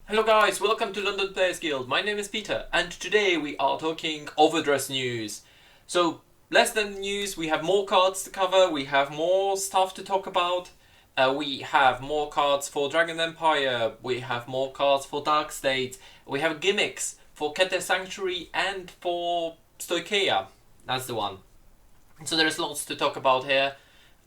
Hello guys, welcome to London Players Guild. My name is Peter and today we are talking OverDress news. So, less than news, we have more cards to cover, we have more stuff to talk about. We have more cards for Dragon Empire, we have more cards for Dark States, we have gimmicks for Keter Sanctuary and for Stoicheia. That's the one. So there's lots to talk about here.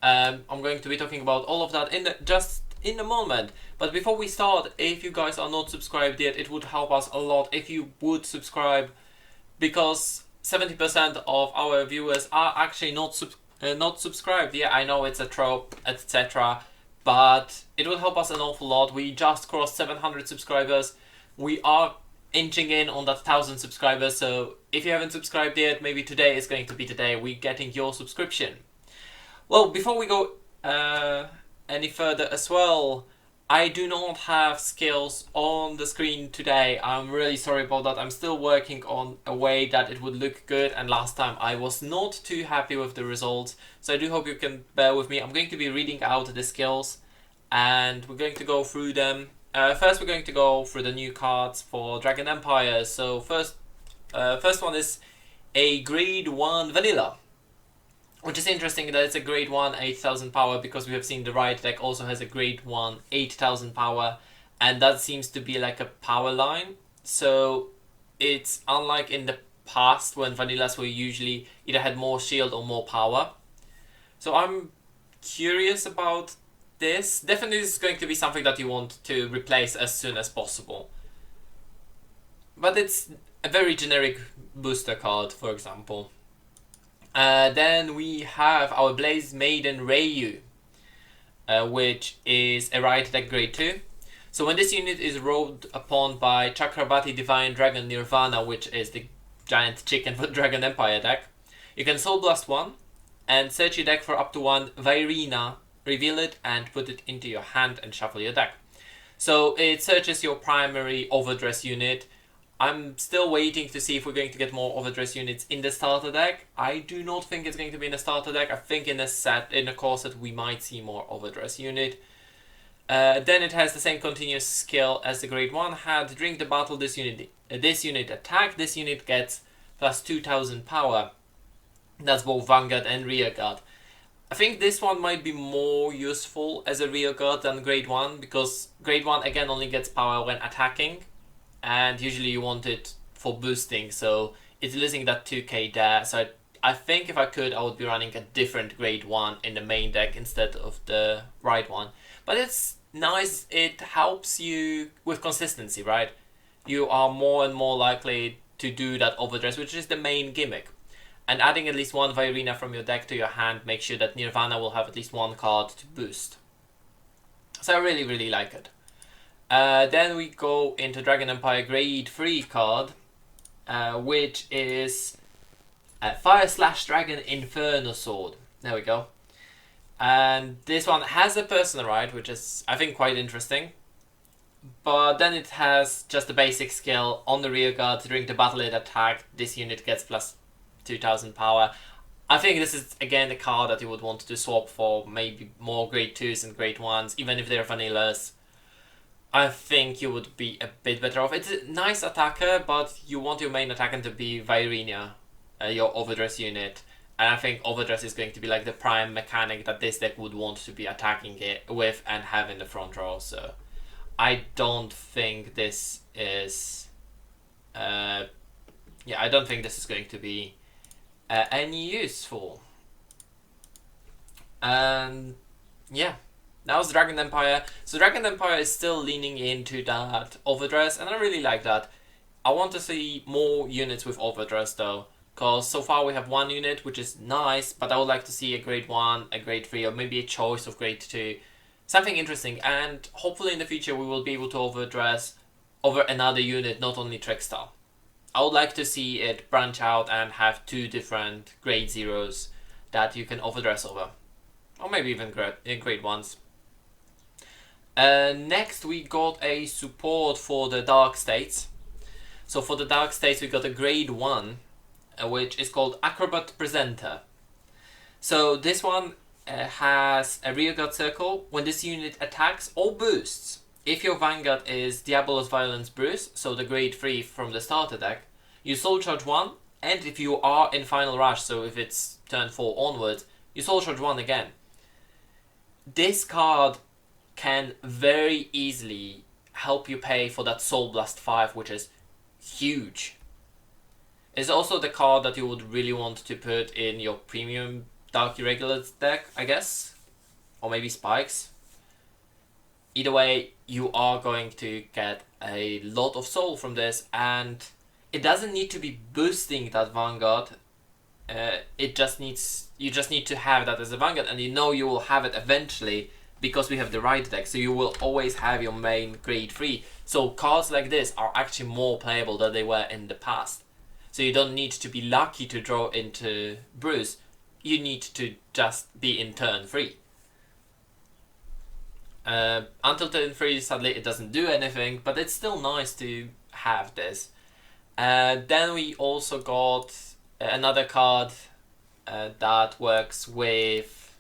I'm going to be talking about all of that in a moment. But before we start, if you guys are not subscribed yet, it would help us a lot if you would subscribe, because 70% of our viewers are actually not subscribed. Yeah, I know it's a trope, etc. But it will help us an awful lot. We just crossed 700 subscribers. We are inching in on that 1,000 subscribers. So if you haven't subscribed yet, maybe today is going to be the day we're getting your subscription. Well, before we go any further as well, I do not have skills on the screen today. I'm really sorry about that. I'm still working on a way that it would look good, and last time I was not too happy with the results, so I do hope you can bear with me. I'm going to be reading out the skills and we're going to go through them. First we're going to go through the new cards for Dragon Empire. So first one is a grade 1 vanilla, which is interesting that it's a grade 1 8000 power, because we have seen the right deck also has a grade 1 8000 power, and that seems to be like a power line. So it's unlike in the past when vanillas were usually either had more shield or more power. So I'm curious about this. Definitely this is going to be something that you want to replace as soon as possible. But it's a very generic booster card, for example. Then we have our Maiden Rei, which is a right deck grade 2. So when this unit is rolled upon by Chakrabati Divine Dragon Nirvana, which is the giant chicken for Dragon Empire deck, you can Soul Blast 1 and search your deck for up to 1 Vairina, reveal it and put it into your hand and shuffle your deck. So it searches your primary OverDress unit. I'm still waiting to see if we're going to get more OverDress units in the starter deck. I do not think it's going to be in the starter deck. I think in a core set we might see more OverDress unit. Then it has the same continuous skill as the grade 1 had. During the battle, this unit attack. This unit gets plus 2000 power. That's both Vanguard and Rearguard. I think this one might be more useful as a Rearguard than grade 1, because grade 1 again only gets power when attacking, and usually you want it for boosting, so it's losing that 2k there. So I think if I could, I would be running a different grade 1 in the main deck instead of the right one. But it's nice, it helps you with consistency, right? You are more and more likely to do that OverDress, which is the main gimmick. And adding at least 1 Vairina from your deck to your hand makes sure that Nirvana will have at least 1 card to boost. So I really, really like it. Then we go into Dragon Empire grade 3 card, which is Fire Slash Dragon Inferno Sword. There we go. And this one has a personal right, which is, I think, quite interesting. But then it has just a basic skill on the rear guard. During the battle it attack, this unit gets plus 2000 power. I think this is again the card that you would want to swap for maybe more grade 2s and grade 1s, even if they're vanillas. I think you would be a bit better off. It's a nice attacker, but you want your main attacker to be Vairina, your OverDress unit. And I think OverDress is going to be like the prime mechanic that this deck would want to be attacking it with and have in the front row. So I don't think this is... I don't think this is going to be any useful. And yeah. Now it's Dragon Empire. So Dragon Empire is still leaning into that OverDress, and I really like that. I want to see more units with OverDress though, because so far we have 1 unit, which is nice, but I would like to see a grade 1, a grade 3, or maybe a choice of grade 2. Something interesting, and hopefully in the future we will be able to OverDress over another unit, not only Trickstar. I would like to see it branch out and have 2 different grade 0s that you can OverDress over. Or maybe even grade 1s. Next we got a support for the Dark States. So for the Dark States we got a grade 1, which is called Acrobat Presenter. So this one has a rearguard circle. When this unit attacks or boosts, if your Vanguard is Diabolus Violence Bruce, so the grade 3 from the starter deck, you Soul Charge 1, and if you are in Final Rush, so if it's turn 4 onwards, you Soul Charge 1 again. This card can very easily help you pay for that Soul Blast 5, which is huge. It's also the card that you would really want to put in your premium Dark Irregulars deck, I guess. Or maybe Spikes. Either way, you are going to get a lot of soul from this, and it doesn't need to be boosting that Vanguard. You just need to have that as a Vanguard, and you know you will have it eventually because we have the right deck, so you will always have your main grade 3. So cards like this are actually more playable than they were in the past. So you don't need to be lucky to draw into Bruce, you need to just be in turn 3. Until turn 3, sadly, it doesn't do anything, but it's still nice to have this. Then we also got another card that works with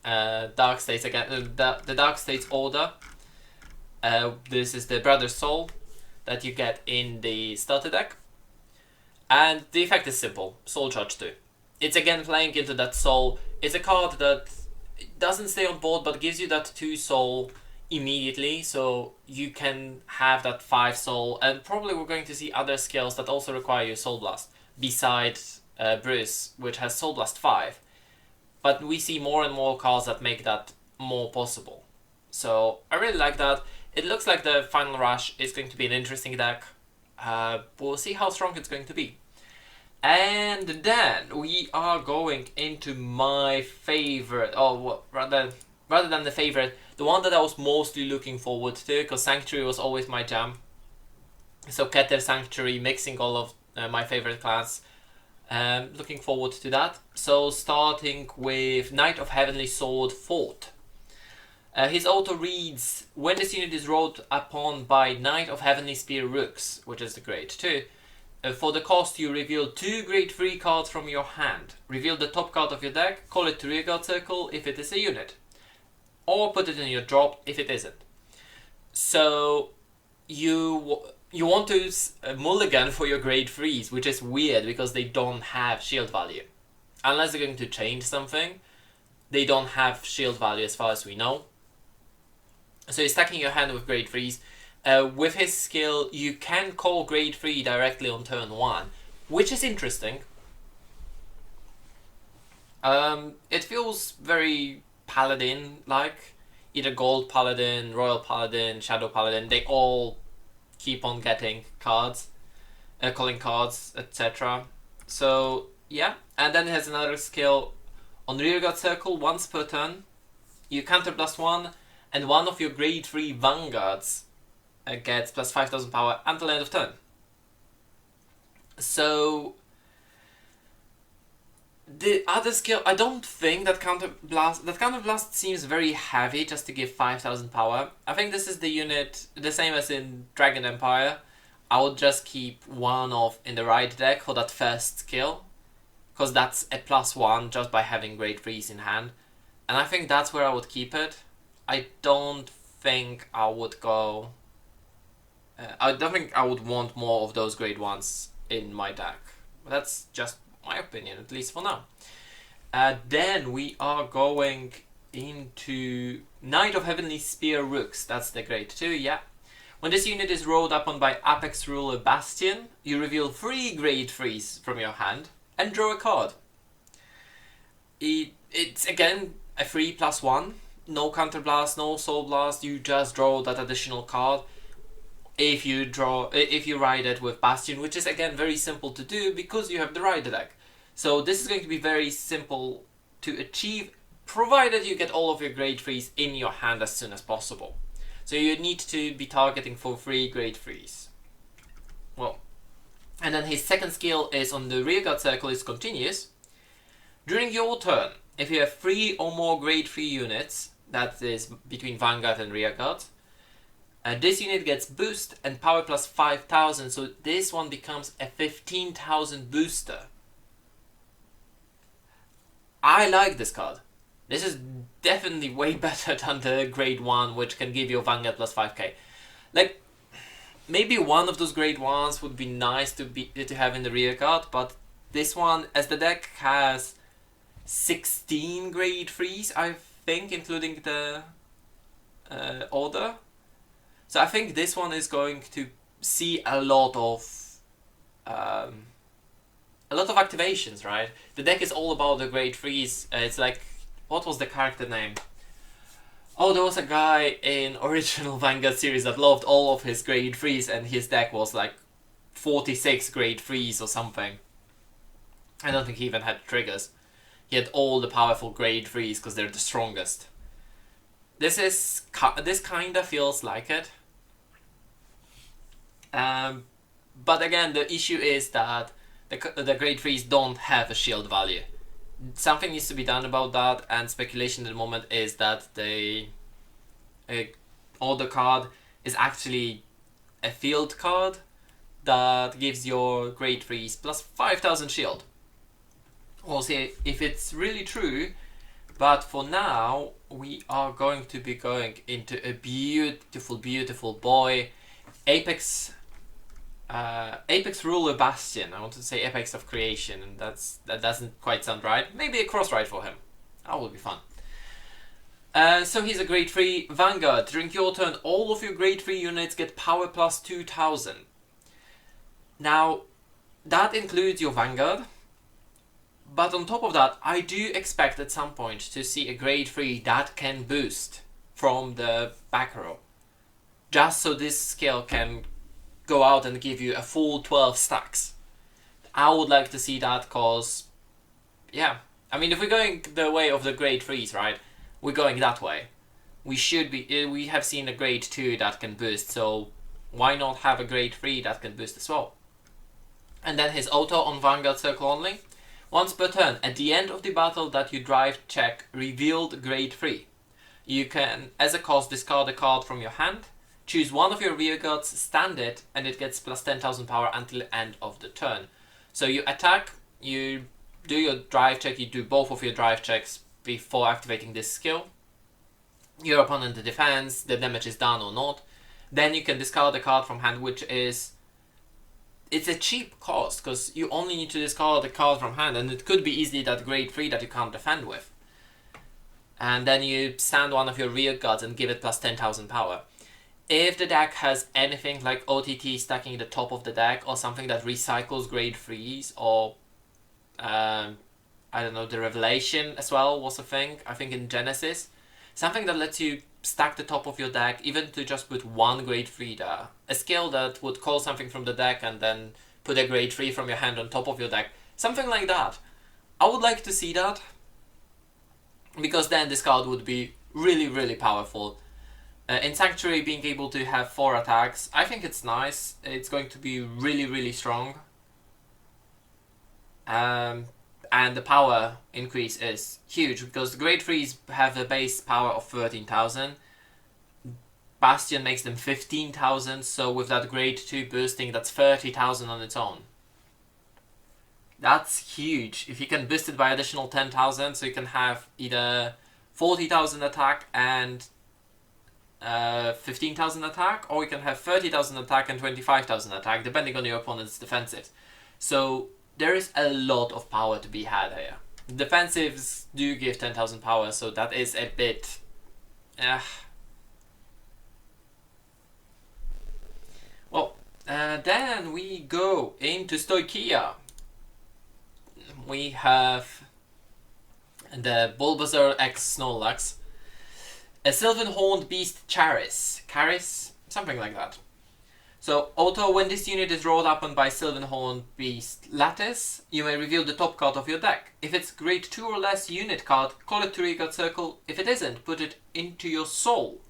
Dark States again. The Dark States Order. This is the Brother's Soul that you get in the starter deck. And the effect is simple, Soul Charge 2. It's again playing into that soul. It's a card that doesn't stay on board but gives you that 2 soul immediately, so you can have that 5 soul, and probably we're going to see other skills that also require your Soul Blast, besides Bruce, which has Soul Blast 5. But we see more and more cards that make that more possible. So I really like that. It looks like the Final Rush is going to be an interesting deck. We'll see how strong it's going to be. And then we are going into my favorite, rather than the favorite, the one that I was mostly looking forward to, because Sanctuary was always my jam. So Keter, Sanctuary, mixing all of my favorite class. Looking forward to that. So starting with Knight of Heavenly Sword Fort. His auto reads, when this unit is rolled upon by Knight of Heavenly Spear Rooks, which is the grade 2, for the cost you reveal 2 grade 3 cards from your hand. Reveal the top card of your deck, call it to Rearguard Circle if it is a unit. Or put it in your drop if it isn't. So you want to mulligan for your grade 3s, which is weird because they don't have shield value. Unless they're going to change something, they don't have shield value as far as we know. So you're stacking your hand with grade 3s. With his skill, you can call grade 3 directly on turn 1, which is interesting. It feels very Paladin-like. Either Gold Paladin, Royal Paladin, Shadow Paladin, they all keep on getting cards, calling cards, etc. So, yeah. And then it has another skill. On Rearguard Circle, once per turn, you counterblast 1, and one of your grade 3 Vanguards gets plus 5000 power until end of turn. So the other skill, I don't think that counterblast seems very heavy just to give 5000 power. I think this is the unit, the same as in Dragon Empire. I would just keep one off in the right deck for that first skill, because that's a +1 just by having grade 3s in hand. And I think that's where I would keep it. I don't think I would go... I don't think I would want more of those grade 1s in my deck. But that's just my opinion, at least for now. Then we are going into Knight of Heavenly Spear Rooks. That's the grade 2, yeah. When this unit is rolled upon by Apex Ruler Bastion, you reveal 3 grade 3s from your hand and draw a card. It's again a 3+1. No counterblast, no soul blast, you just draw that additional card. If you ride it with Bastion, which is again very simple to do because you have the rider deck. So this is going to be very simple to achieve, provided you get all of your grade 3s in your hand as soon as possible. So you need to be targeting for 3 grade 3s. Well, and then his second skill is on the Rearguard Circle is continuous. During your turn, if you have 3 or more grade 3 units, that is between Vanguard and Rearguard, this unit gets boost and power plus 5000, so this one becomes a 15,000 booster. I like this card. This is definitely way better than the grade 1, which can give you a Vanguard plus 5k. Like, maybe one of those grade 1s would be nice to have in the rear card, but this one, as the deck has 16 grade 3s, I think, including the order. So I think this one is going to see a lot of activations, right? The deck is all about the grade 3s. It's like, what was the character name? Oh, there was a guy in original Vanguard series that loved all of his grade 3s, and his deck was like 46 grade 3s or something. I don't think he even had triggers. He had all the powerful grade 3s because they're the strongest. This kinda feels like it. But again, the issue is that the grade 3s don't have a shield value. Something needs to be done about that, and speculation at the moment is that the order card is actually a field card that gives your grade 3s plus 5,000 shield. We'll see if it's really true, but for now we are going to be going into a beautiful boy, Apex Ruler Bastion. I want to say Apex of Creation, and that doesn't quite sound right. Maybe a cross ride for him. That would be fun. So he's a grade 3 Vanguard. During your turn, all of your grade 3 units get power plus 2,000. Now, that includes your Vanguard. But on top of that, I do expect at some point to see a grade 3 that can boost from the back row. Just so this skill can go out and give you a full 12 stacks. I would like to see that because, yeah. I mean, if we're going the way of the grade 3s, right? We're going that way. We have seen a grade 2 that can boost, so why not have a grade 3 that can boost as well? And then his auto on Vanguard Circle only. Once per turn, at the end of the battle that you drive check revealed grade 3. You can, as a cost, discard a card from your hand, choose one of your rear guards, stand it, and it gets plus 10,000 power until the end of the turn. So you attack, you do your drive check, you do both of your drive checks before activating this skill. Your opponent defends, the damage is done or not. Then you can discard a card from hand, which is... It's a cheap cost, because you only need to discard a card from hand, and it could be easily that grade 3 that you can't defend with. And then you stand one of your rear guards and give it plus 10,000 power. If the deck has anything like OTT stacking the top of the deck, or something that recycles grade 3s, or I don't know, the Revelation as well was a thing, I think in Genesis. Something that lets you stack the top of your deck, even to just put one grade 3 there. A skill that would call something from the deck and then put a grade 3 from your hand on top of your deck. Something like that. I would like to see that, because then this card would be really powerful. In Sanctuary, being able to have 4 attacks, I think it's nice. It's going to be really strong. And the power increase is huge, because the grade 3s have a base power of 13,000. Bastion makes them 15,000, so with that grade 2 boosting, that's 30,000 on its own. That's huge. If you can boost it by additional 10,000, so you can have either 40,000 attack and 15,000 attack, or you can have 30,000 attack and 25,000 attack, depending on your opponent's defensives. So there is a lot of power to be had here. Defensives do give 10,000 power, so that is a bit... Well, then we go into Stoichia. We have the Bulbasaur X Snorlax, a Sylvenhorn Beast Charis, something like that. So, auto, when this unit is rolled upon by Sylvenhorn Beast Lattice, you may reveal the top card of your deck. If it's grade 2 or less unit card, call it to rear-guard circle. If it isn't, put it into your soul.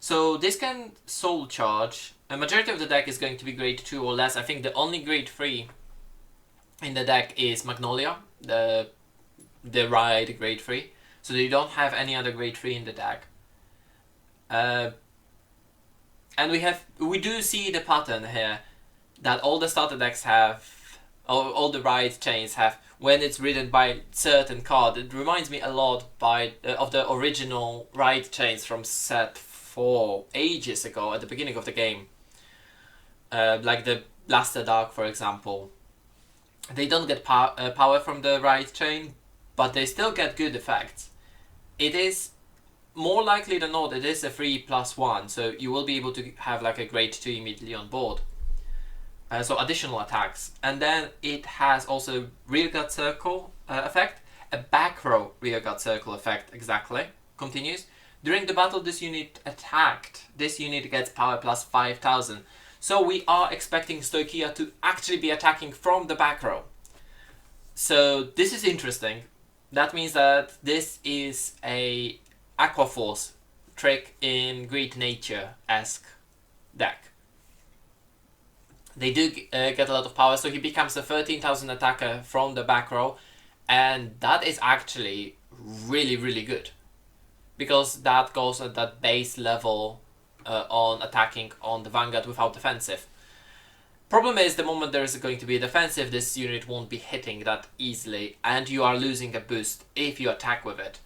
So this can soul charge. A majority of the deck is going to be grade 2 or less. I think the only grade 3 in the deck is Magnolia, the ride grade 3. So you don't have any other grade 3 in the deck. And we do see the pattern here that all the starter decks have all the ride chains have, when it's ridden by certain card, it reminds me a lot of the original ride chains from set 4 ages ago at the beginning of the game. Like the Blaster Dark, for example. They don't get power from the ride chain, but they still get good effects. It is more likely than not, it is a 3+1, so you will be able to have like a grade 2 immediately on board. So additional attacks. And then it has also rearguard circle effect, a back row rearguard circle effect, exactly, continues. During the battle this unit attacked, this unit gets power plus 5000. So we are expecting Stoichia to actually be attacking from the back row. So this is interesting. That means that this is a Aqua Force trick in Great Nature-esque deck. They do get a lot of power, so he becomes a 13,000 attacker from the back row, and that is actually really, really good. Because that goes at that base level on attacking on the Vanguard without defensive. Problem is, the moment there is going to be a defensive, this unit won't be hitting that easily, and you are losing a boost if you attack with it.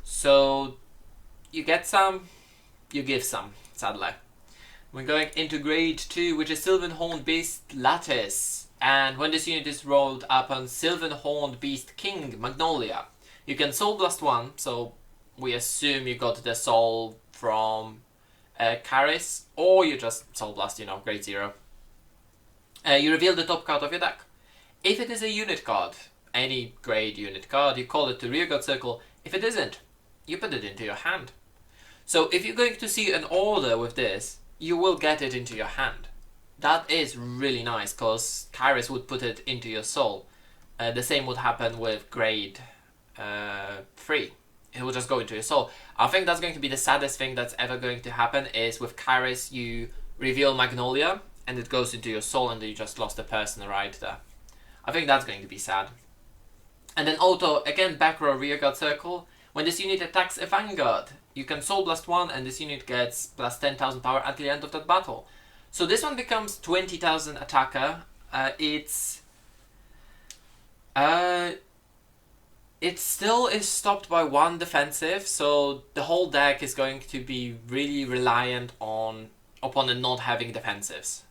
So you get some, you give some, sadly. We're going into grade 2, which is Sylvanhorn Beast Lattice. And when this unit is rolled upon Sylvanhorn Beast King Magnolia, you can Soul Blast 1, so we assume you got the soul from Karis, or you just Soul Blast, you know, grade 0. You reveal the top card of your deck. If it is a unit card, any grade unit card, you call it the rearguard circle. If it isn't, you put it into your hand. So if you're going to see an order with this, you will get it into your hand. That is really nice, because Kairos would put it into your soul. The same would happen with grade 3. It will just go into your soul. I think that's going to be the saddest thing that's ever going to happen, is with Kairos you reveal Magnolia and it goes into your soul and you just lost a person right there. I think that's going to be sad. And then auto, again back row rearguard circle. When this unit attacks a Vanguard, you can Soul Blast 1 and this unit gets plus 10,000 power at the end of that battle. So this one becomes 20,000 attacker. It still is stopped by 1 defensive, so the whole deck is going to be really reliant on opponent not having defensives.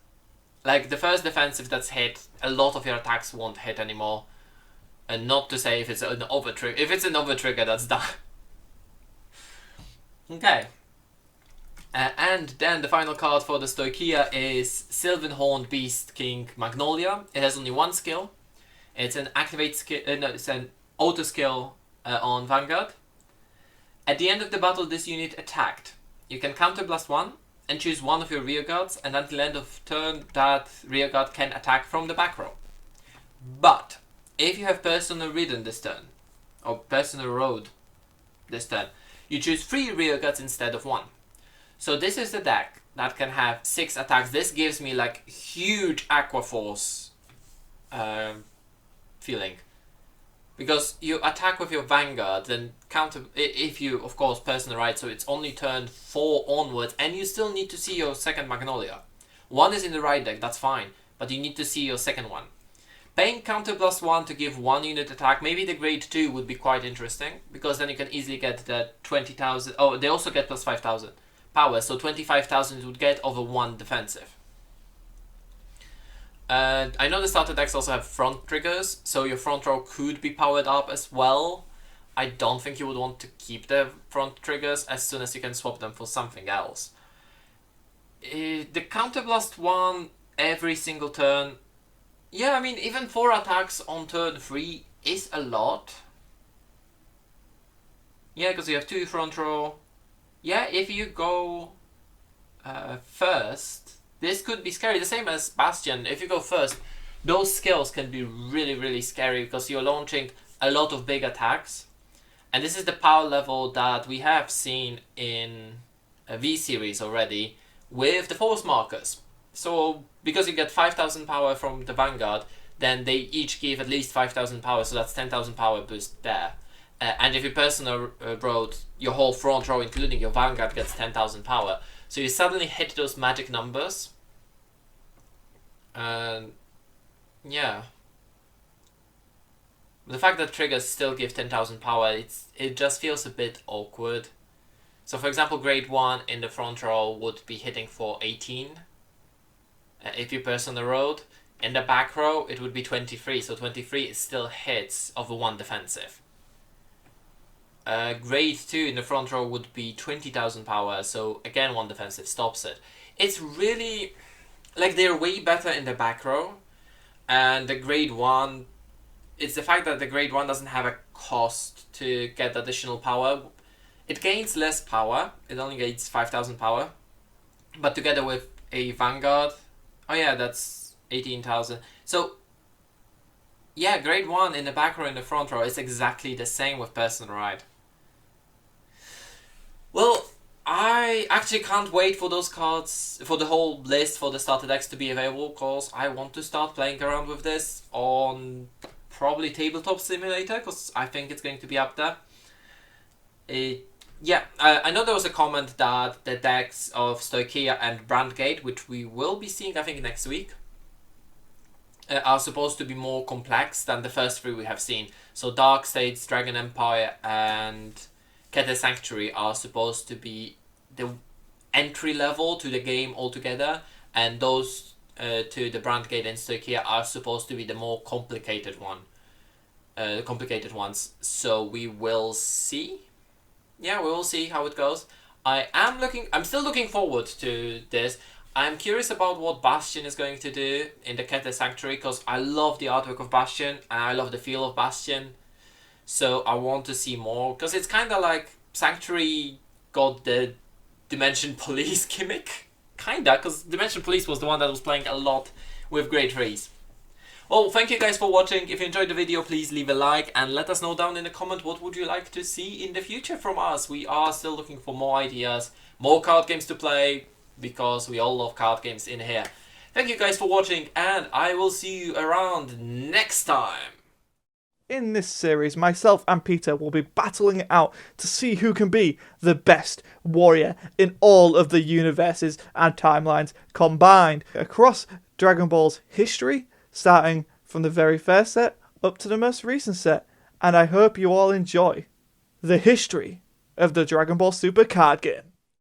Like the first defensive that's hit, a lot of your attacks won't hit anymore. And not to say if it's an overtrigger. If it's an overtrigger, that's done. Okay. And then the final card for the Stoichia is Sylvanhorn Beast King Magnolia. It has only 1 skill. It's an activate skill. No, it's an auto skill on Vanguard. At the end of the battle, this unit attacked. You can counterblast 1 and choose one of your rearguards, and until end of turn, that rearguard can attack from the back row. But if you have personal ridden this turn, or personal rode this turn, you choose 3 rearguards instead of 1. So this is the deck that can have 6 attacks. This gives me like huge Aqua Force feeling. Because you attack with your Vanguard, then counter, if you of course personal ride, so it's only turn 4 onwards, and you still need to see your second Magnolia. 1 is in the right deck, that's fine, but you need to see your second one. Paying counter plus 1 to give 1 unit attack, maybe the grade 2 would be quite interesting, because then you can easily get the 20,000, oh they also get plus 5,000 power, so 25,000 it would get over 1 defensive. And I know the starter decks also have front triggers, so your front row could be powered up as well. I don't think you would want to keep the front triggers as soon as you can swap them for something else. The counterblast 1 every single turn, yeah, I mean even 4 attacks on turn 3 is a lot. Yeah, because you have 2 front row. Yeah, if you go first, this could be scary, the same as Bastion. If you go first, those skills can be really, really scary because you're launching a lot of big attacks. And this is the power level that we have seen in a V-Series already with the force markers. So, because you get 5,000 power from the Vanguard, then they each give at least 5,000 power, so that's 10,000 power boost there. And if you personal rode, your whole front row, including your Vanguard, gets 10,000 power. So you suddenly hit those magic numbers. And yeah, The fact that triggers still give 10,000 power, it just feels a bit awkward. So for example, grade 1 in the front row would be hitting for 18 if you press on the road. In the back row, it would be 23, so 23 is still hits of a 1 defensive. Grade 2 in the front row would be 20,000 power, so again 1 defensive stops it. It's really, like, they're way better in the back row, and the grade 1, it's the fact that the grade 1 doesn't have a cost to get additional power. It gains less power, it only gains 5,000 power, but together with a Vanguard, oh yeah, that's 18,000. So yeah, grade 1 in the back row and the front row is exactly the same with personal ride. Well, I actually can't wait for those cards, for the whole list for the starter decks to be available, because I want to start playing around with this on probably Tabletop Simulator, because I think it's going to be up there. I know there was a comment that the decks of Stoicheia and Brandgate, which we will be seeing I think next week, are supposed to be more complex than the first 3 we have seen. So Dark States, Dragon Empire and Keter Sanctuary are supposed to be the entry level to the game altogether, and those to the Brandgate and Stoicheia are supposed to be the more complicated ones. So we will see. Yeah, we will see how it goes. I'm still looking forward to this. I'm curious about what Bastion is going to do in the Keter Sanctuary, because I love the artwork of Bastion and I love the feel of Bastion. So I want to see more, because it's kind of like Sanctuary got the Dimension Police gimmick. Kinda, because Dimension Police was the one that was playing a lot with grade 3s. Well, thank you guys for watching. If you enjoyed the video, please leave a like and let us know down in the comment what would you like to see in the future from us. We are still looking for more ideas, more card games to play, because we all love card games in here. Thank you guys for watching, and I will see you around next time. In this series, myself and Peter will be battling it out to see who can be the best warrior in all of the universes and timelines combined across Dragon Ball's history, starting from the very first set up to the most recent set. And I hope you all enjoy the history of the Dragon Ball Super card game.